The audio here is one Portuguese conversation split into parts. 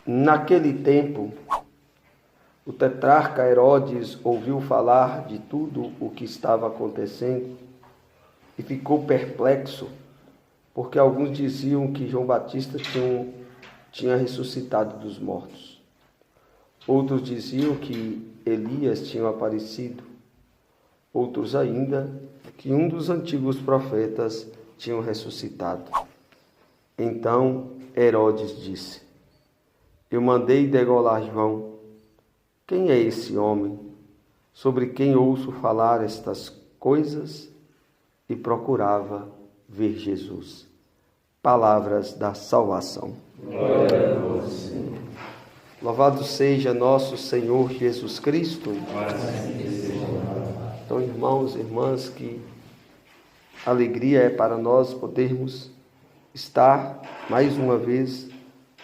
Naquele tempo, o tetrarca Herodes ouviu falar de tudo o que estava acontecendo e ficou perplexo, porque alguns diziam que João Batista tinha ressuscitado dos mortos. Outros diziam que Elias tinha aparecido. Outros ainda que um dos antigos profetas tinha ressuscitado. Então Herodes disse: Eu mandei degolar João. Quem é esse homem sobre quem ouço falar estas coisas? E procurava ver Jesus. Palavras da salvação. Glória a vós, Senhor. Louvado seja nosso Senhor Jesus Cristo. Então, irmãos e irmãs, que alegria é para nós podermos estar mais uma vez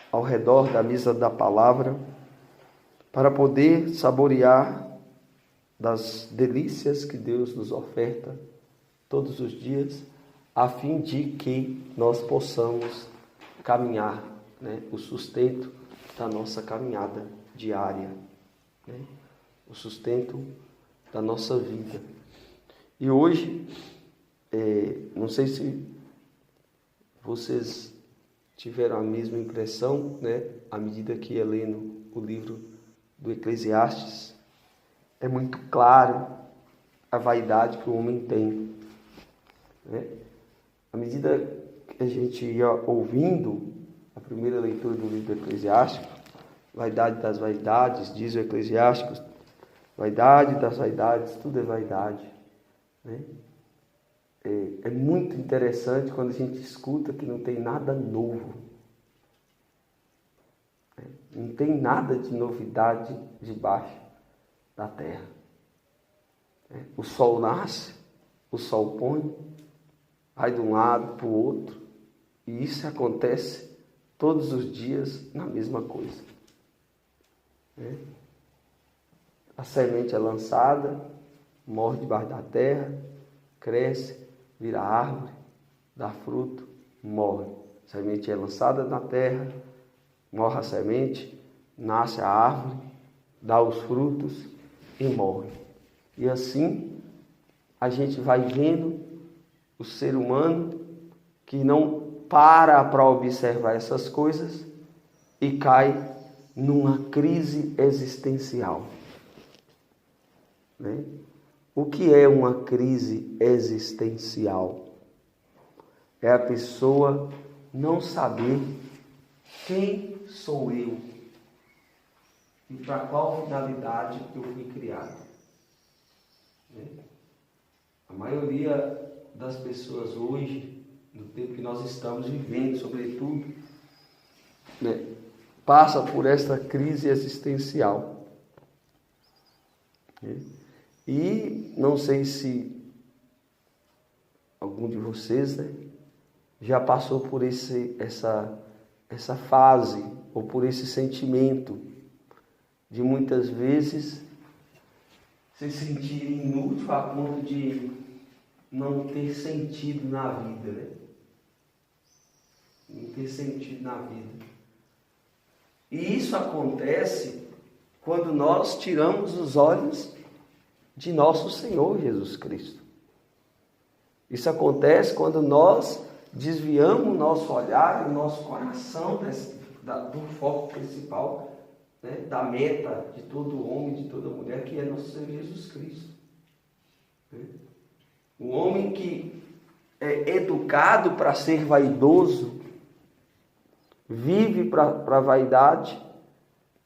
ao redor da mesa da palavra, para poder saborear das delícias que Deus nos oferta todos os dias, a fim de que nós possamos caminhar, o sustento da nossa caminhada diária, o sustento da nossa vida. E hoje, não sei se vocês tiveram a mesma impressão, à medida que ia lendo o livro do Eclesiastes, é muito claro a vaidade que o homem tem. À medida que a gente ia ouvindo a primeira leitura do livro do Eclesiástico, vaidade das vaidades, diz o Eclesiástico, vaidade das vaidades, tudo é vaidade. É muito interessante quando a gente escuta que não tem nada novo. Não tem nada de novidade debaixo da terra. O sol nasce, o sol põe, vai de um lado para o outro, e isso acontece todos os dias na mesma coisa. A semente é lançada, morre debaixo da terra, cresce, vira árvore, dá fruto, morre. A semente é lançada na terra, morre a semente, nasce a árvore, dá os frutos e morre. E assim a gente vai vendo o ser humano que não para observar essas coisas e cai numa crise existencial. O que é uma crise existencial? É a pessoa não saber quem sou eu e para qual finalidade eu fui criado. A maioria das pessoas hoje, no tempo que nós estamos vivendo, sobretudo, passa por esta crise existencial. E não sei se algum de vocês já passou por essa fase, ou por esse sentimento de muitas vezes se sentir inútil a ponto de não ter sentido na vida, Não ter sentido na vida. E isso acontece quando nós tiramos os olhos de nosso Senhor Jesus Cristo. Isso acontece quando nós desviamos o nosso olhar e o nosso coração do foco principal, da meta de todo homem, de toda mulher, que é nosso Senhor Jesus Cristo. O homem que é educado para ser vaidoso, vive para a vaidade,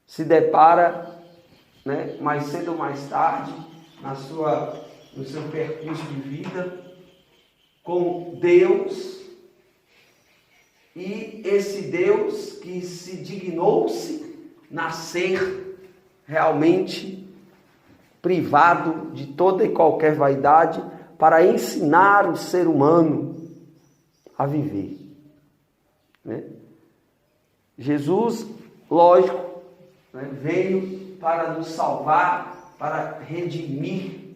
se depara, mais cedo ou mais tarde, no seu percurso de vida, com Deus, e esse Deus que se dignou-se nascer realmente privado de toda e qualquer vaidade, para ensinar o ser humano a viver. Jesus, lógico, veio para nos salvar, para redimir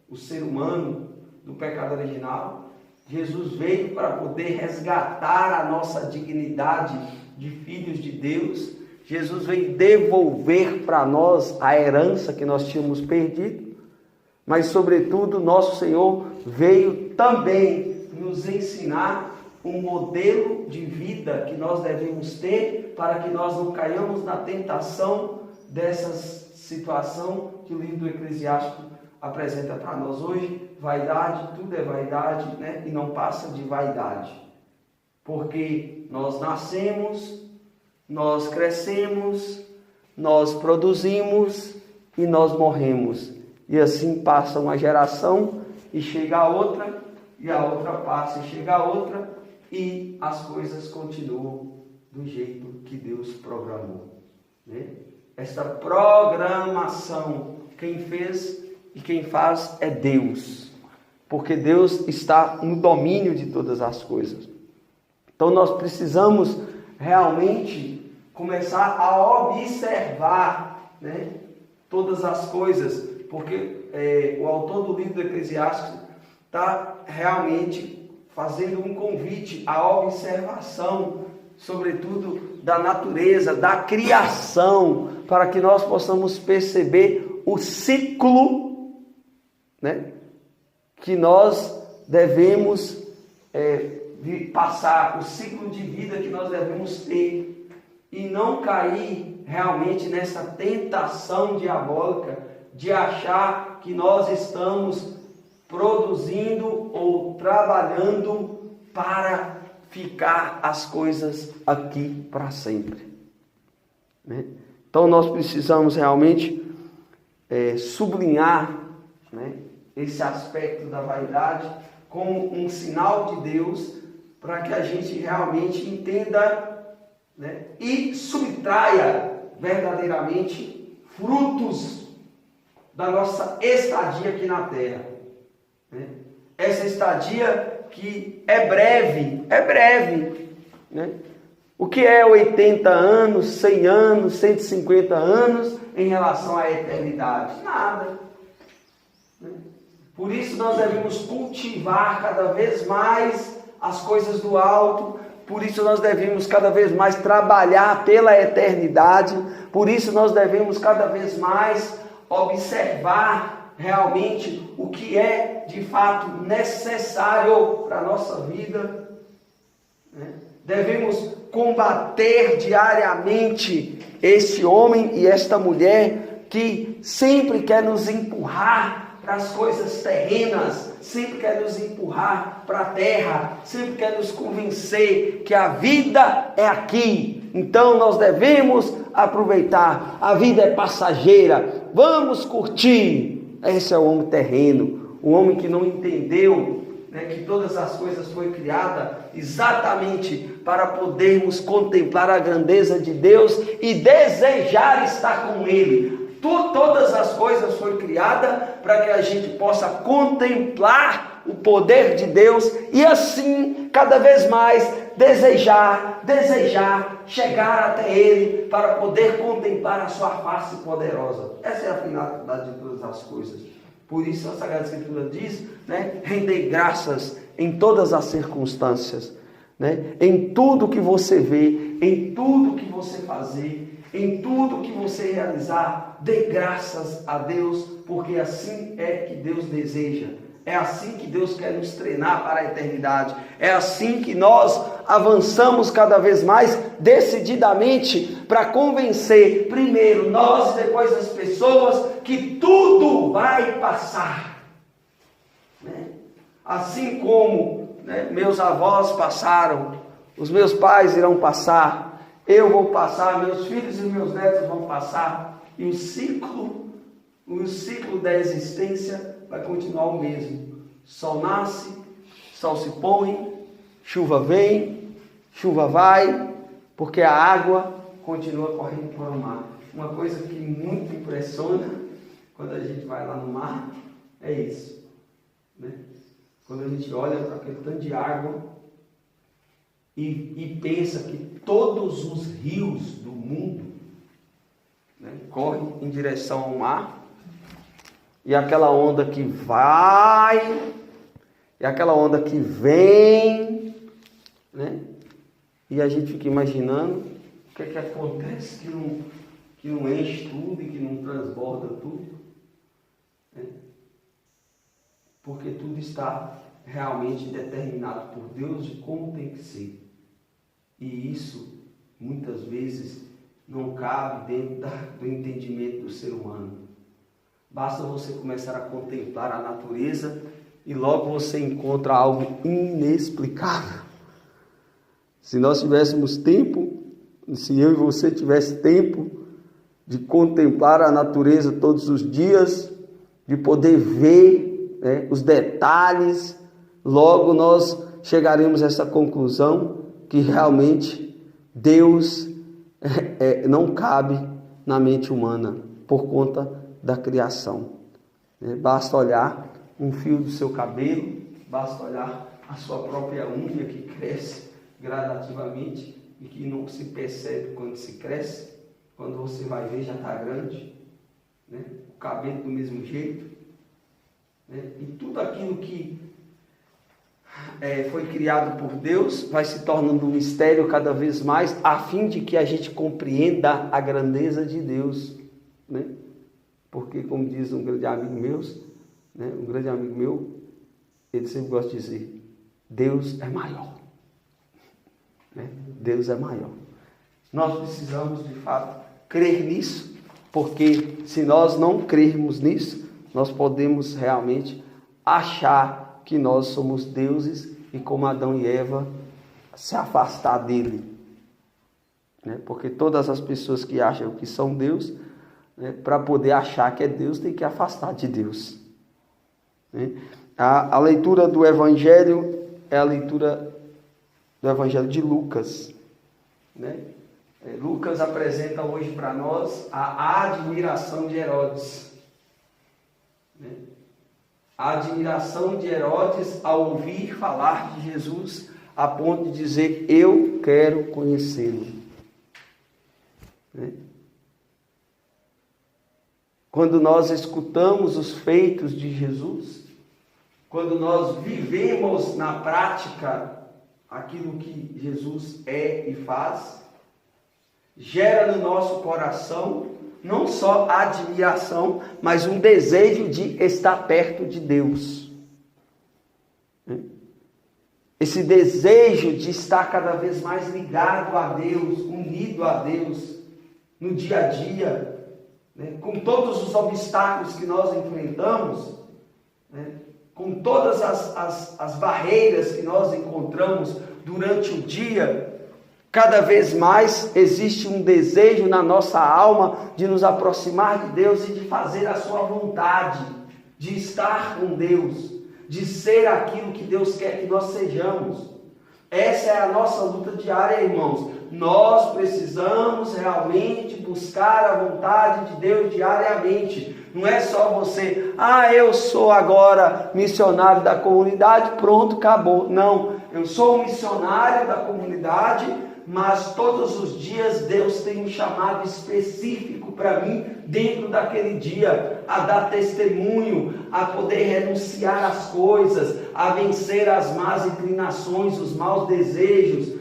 o ser humano do pecado original. Jesus veio para poder resgatar a nossa dignidade de filhos de Deus, Jesus veio devolver para nós a herança que nós tínhamos perdido, mas sobretudo nosso Senhor veio também nos ensinar um modelo de vida que nós devemos ter para que nós não caiamos na tentação dessa situação que o livro do Eclesiástico apresenta para nós hoje. Vaidade, tudo é vaidade, né? E não passa de vaidade. Porque nós nascemos, nós crescemos, nós produzimos e nós morremos. E assim passa uma geração e chega a outra, e a outra passa e chega a outra, e as coisas continuam do jeito que Deus programou, né? Esta programação, quem fez e quem faz é Deus, porque Deus está no domínio de todas as coisas. Então nós precisamos realmente começar a observar, né, todas as coisas, porque o autor do livro do Eclesiástico está realmente fazendo um convite à observação, sobretudo da natureza, da criação, para que nós possamos perceber o ciclo, né, que nós devemos passar, o ciclo de vida que nós devemos ter, e não cair realmente nessa tentação diabólica de achar que nós estamos produzindo ou trabalhando para ficar as coisas aqui para sempre, né? Então nós precisamos realmente sublinhar, né, esse aspecto da vaidade como um sinal de Deus, para que a gente realmente entenda, né, e subtraia verdadeiramente frutos da nossa estadia aqui na Terra, né? Essa estadia que é breve, né? O que é 80 anos, 100 anos, 150 anos em relação à eternidade? Nada, né? Por isso nós devemos cultivar cada vez mais as coisas do alto, por isso nós devemos cada vez mais trabalhar pela eternidade, por isso nós devemos cada vez mais observar realmente o que é de fato necessário para a nossa vida, né? Devemos combater diariamente esse homem e esta mulher que sempre quer nos empurrar para as coisas terrenas, sempre quer nos empurrar para a terra, sempre quer nos convencer que a vida é aqui. Então nós devemos aproveitar, a vida é passageira, vamos curtir. Esse é o homem terreno, o homem que não entendeu, né, que todas as coisas foram criadas exatamente para podermos contemplar a grandeza de Deus e desejar estar com Ele. Todas as coisas foram criadas para que a gente possa contemplar o poder de Deus e assim, cada vez mais, desejar chegar até Ele para poder contemplar a sua face poderosa. Essa é a finalidade de todas as coisas. Por isso a Sagrada Escritura diz, né, render graças em todas as circunstâncias, né, em tudo que você vê, em tudo que você fazer, em tudo que você realizar, dê graças a Deus, porque assim é que Deus deseja. É assim que Deus quer nos treinar para a eternidade. É assim que nós avançamos cada vez mais decididamente para convencer, primeiro nós e depois as pessoas, que tudo vai passar, né? Assim como, né, meus avós passaram, os meus pais irão passar, eu vou passar, meus filhos e meus netos vão passar, e o ciclo da existência vai continuar o mesmo. Sol nasce, sol se põe, chuva vem, chuva vai, porque a água continua correndo para o mar. Uma coisa que muito impressiona quando a gente vai lá no mar é isso, né? Quando a gente olha para aquele tanto de água e pensa que todos os rios do mundo, né, correm em direção ao mar, e aquela onda que vai, e aquela onda que vem, né? E a gente fica imaginando que é que acontece que não enche tudo e que não transborda tudo? Porque tudo está realmente determinado por Deus de como tem que ser. E isso, muitas vezes, não cabe dentro do entendimento do ser humano. Basta você começar a contemplar a natureza e logo você encontra algo inexplicável. Se nós tivéssemos tempo, se eu e você tivesse tempo de contemplar a natureza todos os dias, de poder ver os detalhes, logo nós chegaremos a essa conclusão que realmente Deus não cabe na mente humana por conta da criação. Basta olhar um fio do seu cabelo, basta olhar a sua própria unha que cresce gradativamente e que não se percebe quando se cresce, quando você vai ver já está grande, o cabelo do mesmo jeito, e tudo aquilo que foi criado por Deus vai se tornando um mistério cada vez mais, a fim de que a gente compreenda a grandeza de Deus, porque, como diz um grande amigo meu, ele sempre gosta de dizer, Deus é maior. Deus é maior. Nós precisamos, de fato, crer nisso, porque se nós não crermos nisso, nós podemos realmente achar que nós somos deuses e, como Adão e Eva, se afastar dele. Porque todas as pessoas que acham que são Deus, para poder achar que é Deus, tem que afastar de Deus. A leitura do Evangelho é a leitura do Evangelho de Lucas. Lucas apresenta hoje para nós a admiração de Herodes. A admiração de Herodes ao ouvir falar de Jesus, a ponto de dizer, eu quero conhecê-lo. Quando nós escutamos os feitos de Jesus, quando nós vivemos na prática aquilo que Jesus é e faz, gera no nosso coração não só admiração, mas um desejo de estar perto de Deus. Esse desejo de estar cada vez mais ligado a Deus, unido a Deus, no dia a dia, com todos os obstáculos que nós enfrentamos, com todas as barreiras que nós encontramos durante o dia, cada vez mais existe um desejo na nossa alma de nos aproximar de Deus e de fazer a sua vontade, de estar com Deus, de ser aquilo que Deus quer que nós sejamos. Essa é a nossa luta diária, irmãos. Nós precisamos realmente buscar a vontade de Deus diariamente. Não é só você, eu sou agora missionário da comunidade, pronto, acabou. Não, eu sou um missionário da comunidade, mas todos os dias Deus tem um chamado específico para mim, dentro daquele dia, a dar testemunho, a poder renunciar às coisas, a vencer as más inclinações, os maus desejos,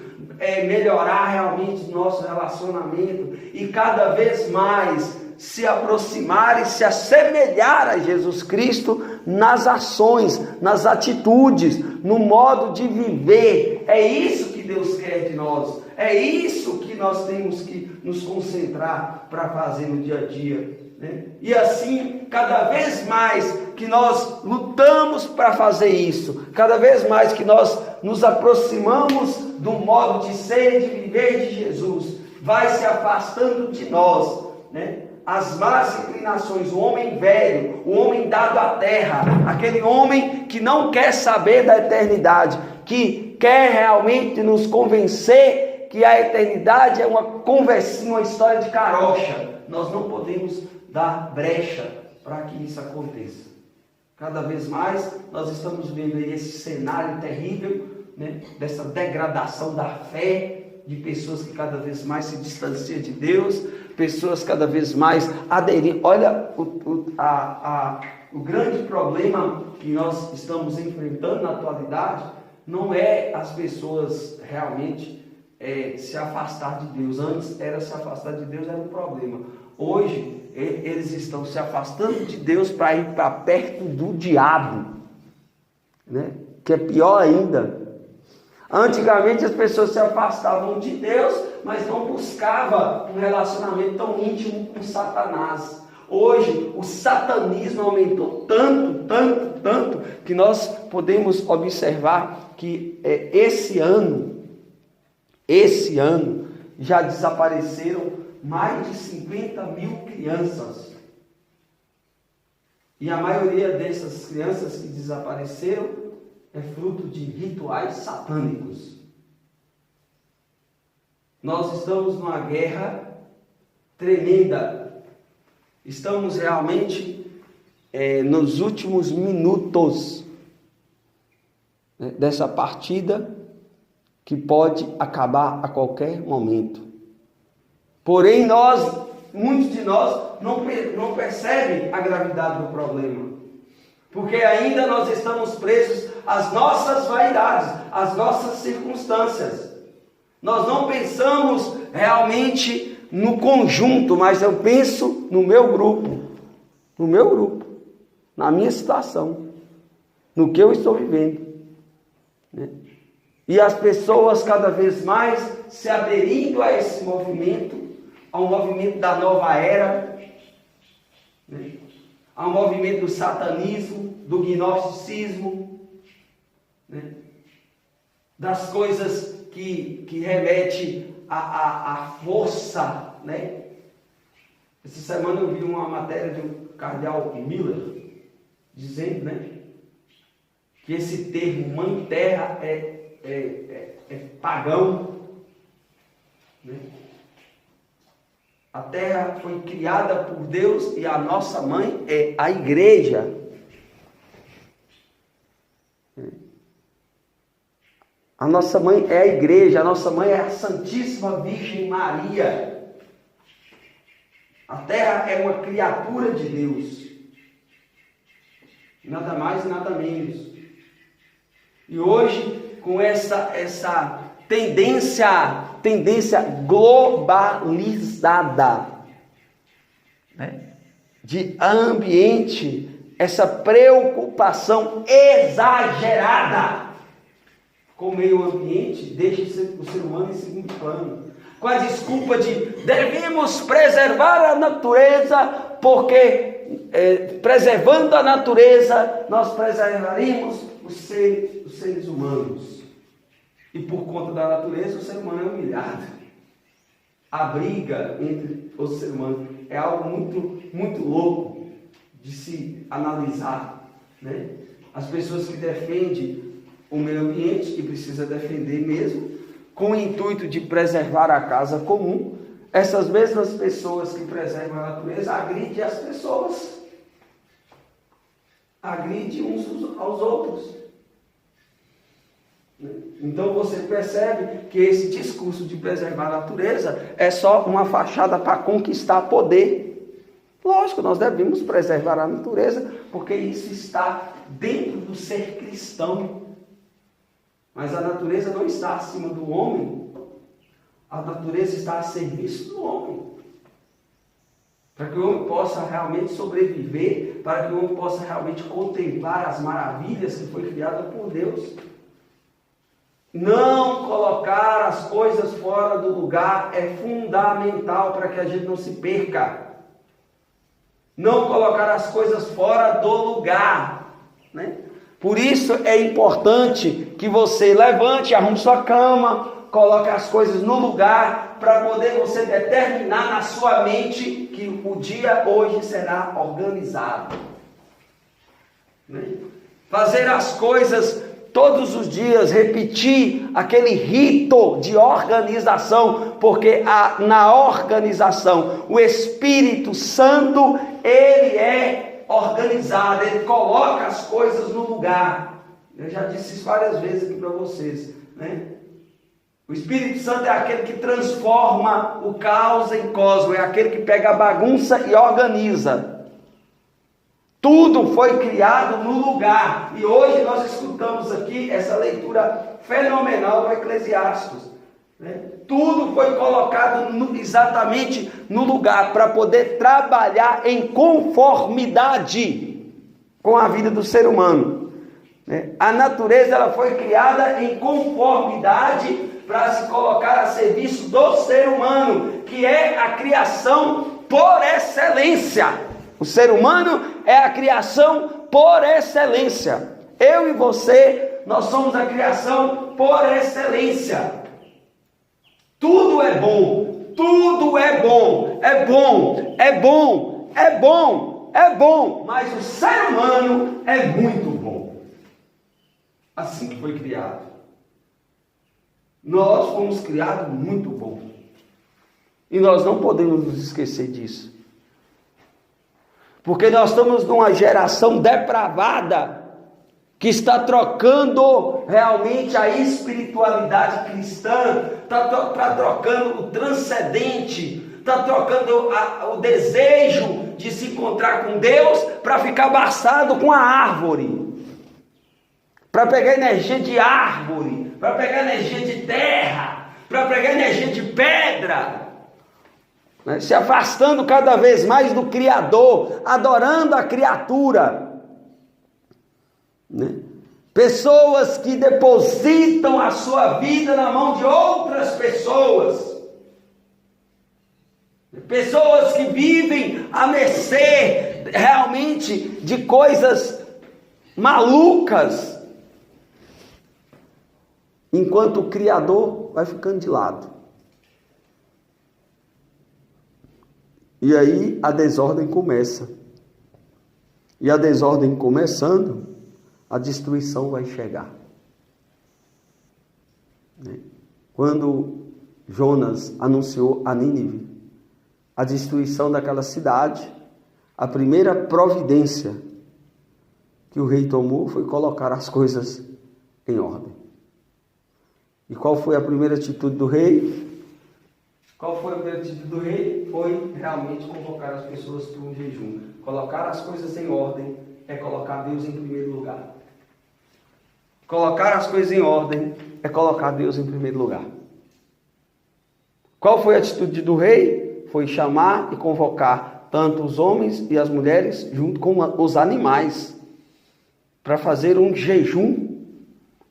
melhorar realmente o nosso relacionamento e cada vez mais se aproximar e se assemelhar a Jesus Cristo nas ações, nas atitudes, no modo de viver. É isso que Deus quer de nós. É isso que nós temos que nos concentrar para fazer no dia a dia. E assim, cada vez mais que nós lutamos para fazer isso, cada vez mais que nós nos aproximamos do modo de ser e de viver de Jesus, vai se afastando de nós, as más inclinações, o homem velho, o homem dado à terra, aquele homem que não quer saber da eternidade, que quer realmente nos convencer que a eternidade é uma conversinha, uma história de carocha. Nós não podemos dar brecha para que isso aconteça. Cada vez mais nós estamos vendo aí esse cenário terrível, dessa degradação da fé, de pessoas que cada vez mais se distanciam de Deus, pessoas cada vez mais aderindo. Olha o grande problema que nós estamos enfrentando na atualidade, não é as pessoas realmente se afastar de Deus. Antes era se afastar de Deus, era um problema. Hoje eles estão se afastando de Deus para ir para perto do diabo, né? Que é pior ainda. Antigamente as pessoas se afastavam de Deus, mas não buscavam um relacionamento tão íntimo com Satanás. Hoje o satanismo aumentou tanto, que nós podemos observar que esse ano já desapareceram mais de 50 mil crianças. E a maioria dessas crianças que desapareceram é fruto de rituais satânicos. Nós estamos numa guerra tremenda. Estamos realmente nos últimos minutos, né, dessa partida que pode acabar a qualquer momento. Porém, muitos de nós não percebem a gravidade do problema. Porque ainda nós estamos presos às nossas vaidades, às nossas circunstâncias. Nós não pensamos realmente no conjunto, mas eu penso no meu grupo, na minha situação, no que eu estou vivendo, né? E as pessoas cada vez mais se aderindo a esse movimento, ao movimento da nova era, né? Ao movimento do satanismo, do gnosticismo, né? Das coisas que remete à força, né? Essa semana eu vi uma matéria do cardeal Miller dizendo, né, que esse termo mãe terra é pagão, né? A terra foi criada por Deus e a nossa mãe é a igreja. A nossa mãe é a igreja, a nossa mãe é a Santíssima Virgem Maria. A terra é uma criatura de Deus. Nada mais e nada menos. E hoje, com essa tendência globalizada, né, de ambiente, essa preocupação exagerada com o meio ambiente, deixa o ser humano em segundo plano, com a desculpa de devemos preservar a natureza, porque preservando a natureza, nós preservaríamos os seres humanos. E por conta da natureza, o ser humano é humilhado. A briga entre os seres humanos é algo muito louco de se analisar, né? As pessoas que defendem o meio ambiente, que precisa defender mesmo, com o intuito de preservar a casa comum, essas mesmas pessoas que preservam a natureza agridem as pessoas, agridem uns aos outros. Então você percebe que esse discurso de preservar a natureza é só uma fachada para conquistar poder. Lógico, nós devemos preservar a natureza, porque isso está dentro do ser cristão. Mas a natureza não está acima do homem. A natureza está a serviço do homem. Para que o homem possa realmente sobreviver, para que o homem possa realmente contemplar as maravilhas que foi criada por Deus. Não colocar as coisas fora do lugar é fundamental para que a gente não se perca. Não colocar as coisas fora do lugar, né? Por isso é importante que você levante, arrume sua cama, coloque as coisas no lugar, para poder você determinar na sua mente que o dia hoje será organizado, né? Fazer as coisas todos os dias, repetir aquele rito de organização, porque na organização o Espírito Santo, ele é organizado, ele coloca as coisas no lugar. Eu já disse isso várias vezes aqui para vocês, né? O Espírito Santo é aquele que transforma o caos em cosmo, é aquele que pega a bagunça e organiza. Tudo foi criado no lugar. E hoje nós escutamos aqui essa leitura fenomenal do Eclesiastes. Tudo foi colocado exatamente no lugar para poder trabalhar em conformidade com a vida do ser humano. A natureza ela foi criada em conformidade para se colocar a serviço do ser humano, que é a criação por excelência. O ser humano é a criação por excelência. Eu e você, nós somos a criação por excelência. Tudo é bom, tudo é bom, é bom, é bom, é bom, é bom, mas o ser humano é muito bom. Assim que foi criado. Nós fomos criados muito bom. E nós não podemos nos esquecer disso. Porque nós estamos numa geração depravada, que está trocando realmente a espiritualidade cristã, está trocando o transcendente, está trocando o desejo de se encontrar com Deus para ficar abraçado com a árvore, para pegar energia de árvore, para pegar energia de terra, para pegar energia de pedra, se afastando cada vez mais do Criador, adorando a criatura. Pessoas que depositam a sua vida na mão de outras pessoas, pessoas que vivem à mercê realmente de coisas malucas, enquanto o Criador vai ficando de lado. E aí a desordem começa. E a desordem começando, a destruição vai chegar. Quando Jonas anunciou a Nínive a destruição daquela cidade, a primeira providência que o rei tomou foi colocar as coisas em ordem. E qual foi a primeira atitude do rei? Qual foi a primeira atitude do rei? Foi realmente convocar as pessoas para um jejum. Colocar as coisas em ordem é colocar Deus em primeiro lugar. Colocar as coisas em ordem é colocar Deus em primeiro lugar. Qual foi a atitude do rei? Foi chamar e convocar tanto os homens e as mulheres, junto com os animais, para fazer um jejum,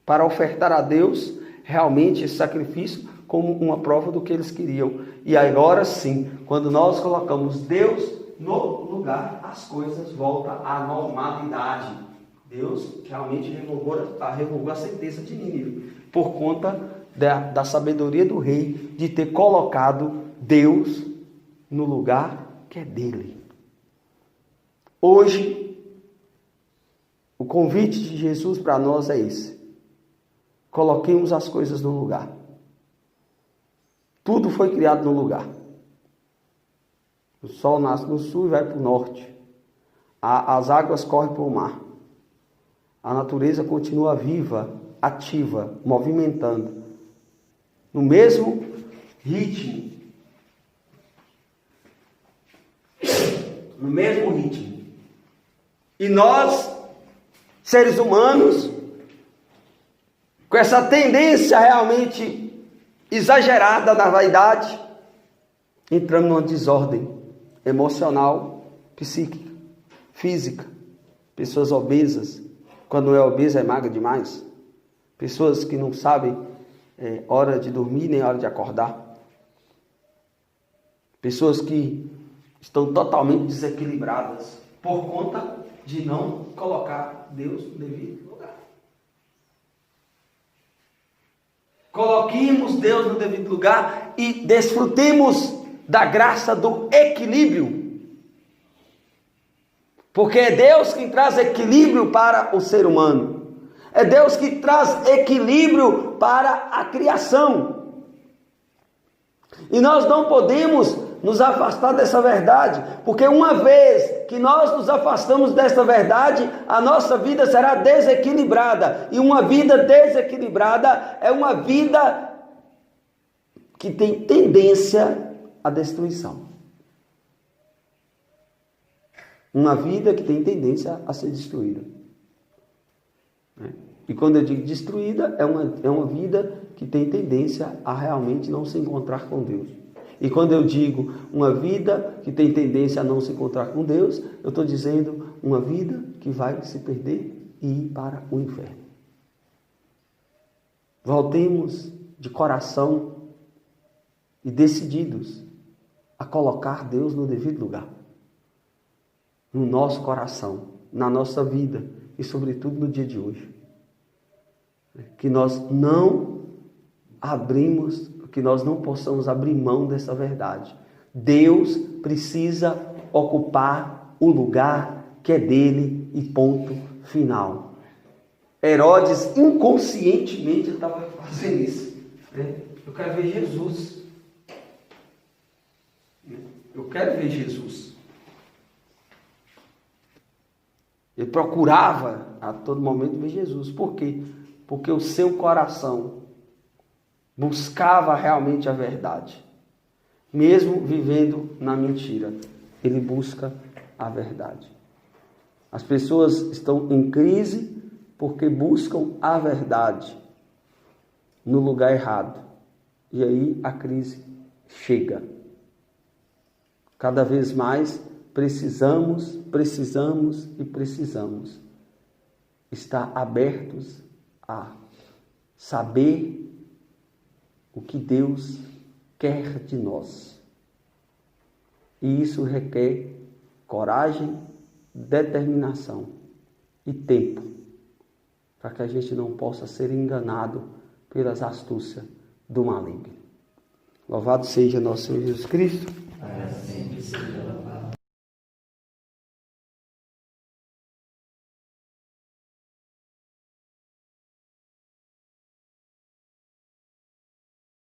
para ofertar a Deus realmente esse sacrifício como uma prova do que eles queriam. E agora sim, quando nós colocamos Deus no lugar, as coisas voltam à normalidade. Deus realmente revogou a sentença de Nínive, por conta da sabedoria do rei, de ter colocado Deus no lugar que é dele. Hoje, o convite de Jesus para nós é esse: coloquemos as coisas no lugar. Tudo foi criado no lugar. O sol nasce no sul e vai para o norte. As águas correm para o mar. A natureza continua viva, ativa, movimentando, no mesmo ritmo. No mesmo ritmo. E nós, seres humanos, com essa tendência realmente exagerada na vaidade, entramos numa desordem emocional, psíquica, física. Pessoas obesas, quando não é obesa é magra demais. Pessoas que não sabem hora de dormir nem hora de acordar. Pessoas que estão totalmente desequilibradas por conta de não colocar Deus no devido lugar. Coloquemos Deus no devido lugar e desfrutemos da graça do equilíbrio. Porque é Deus quem traz equilíbrio para o ser humano. É Deus que traz equilíbrio para a criação. E nós não podemos nos afastar dessa verdade, porque uma vez que nós nos afastamos dessa verdade, a nossa vida será desequilibrada. E uma vida desequilibrada é uma vida que tem tendência à destruição. Uma vida que tem tendência a ser destruída. E quando eu digo destruída, é uma vida que tem tendência a realmente não se encontrar com Deus. E quando eu digo uma vida que tem tendência a não se encontrar com Deus, eu estou dizendo uma vida que vai se perder e ir para o inferno. Voltemos de coração e decididos a colocar Deus no devido lugar. No nosso coração, na nossa vida e sobretudo no dia de hoje. Que nós não possamos abrir mão dessa verdade. Deus precisa ocupar o lugar que é dele e ponto final. Herodes inconscientemente estava fazendo isso. Eu quero ver Jesus. Eu quero ver Jesus. Ele procurava a todo momento ver Jesus. Por quê? Porque o seu coração buscava realmente a verdade. Mesmo vivendo na mentira, ele busca a verdade. As pessoas estão em crise porque buscam a verdade no lugar errado. E aí a crise chega. Cada vez mais precisamos estar abertos a saber o que Deus quer de nós. E isso requer coragem, determinação e tempo, para que a gente não possa ser enganado pelas astúcias do maligno. Louvado seja nosso Senhor Jesus Cristo. Para sempre seja louvado.